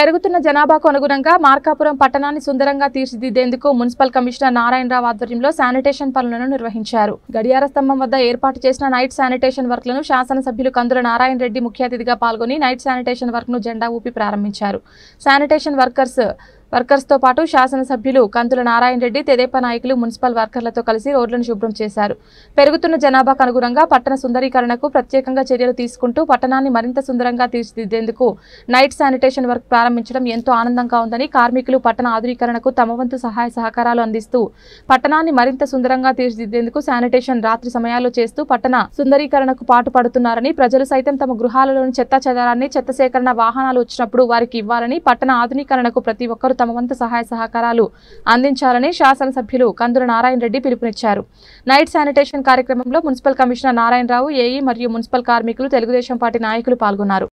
పెరుగుతున్న జనాభాకు అనుగుణంగా మార్కాపురం పట్టణాన్ని సుందరంగా తీర్చిదిద్దేందుకు మున్సిపల్ కమిషనర్ నారాయణరావు ఆధ్వర్యంలో శానిటేషన్ పనులను నిర్వహించారు. గడియార స్తంభం వద్ద ఏర్పాటు చేసిన నైట్ శానిటేషన్ వర్క్ లను శాసనసభ్యులు కందుల నారాయణ రెడ్డి ముఖ్య అతిథిగా పాల్గొని నైట్ శానిటేషన్ వర్క్ ను జెండా ఊపి ప్రారంభించారు. శానిటేషన్ వర్కర్స్ తో పాటు శాసనసభ్యులు కందుల నారాయణ రెడ్డి, తెదేపా నాయకులు మున్సిపల్ వర్కర్లతో కలిసి రోడ్లను శుభ్రం చేశారు. పెరుగుతున్న జనాభాకు అనుగుణంగా పట్టణ సుందరీకరణకు ప్రత్యేకంగా చర్యలు తీసుకుంటూ పట్టణాన్ని మరింత సుందరంగా తీర్చిదిద్దేందుకు నైట్ శానిటేషన్ వర్క్ ప్రారంభించడం ఎంతో ఆనందంగా ఉందని, కార్మికులు పట్టణ ఆధునీకరణకు తమ వంతు సహాయ సహకారాలు అందిస్తూ పట్టణాన్ని మరింత సుందరంగా తీర్చిదిద్దేందుకు శానిటేషన్ రాత్రి సమయాల్లో చేస్తూ పట్టణ సుందరీకరణకు పాటుపడుతున్నారని, ప్రజలు సైతం తమ గృహాలలోని చెత్త చెదారాన్ని చెత్త సేకరణ వాహనాలు వచ్చినప్పుడు వారికి ఇవ్వాలని, పట్టణ ఆధునీకరణకు ప్రతి ఒక్కరూ తమ వంతు సహాయ సహకారాలు అందించాలని శాసనసభ్యులు కందుల నారాయణ రెడ్డి పిలుపునిచ్చారు. నైట్ శానిటేషన్ కార్యక్రమంలో మున్సిపల్ కమిషనర్ నారాయణరావు, ఏఈ మరియు మున్సిపల్ కార్మికులు, తెలుగుదేశం పార్టీ నాయకులు పాల్గొన్నారు.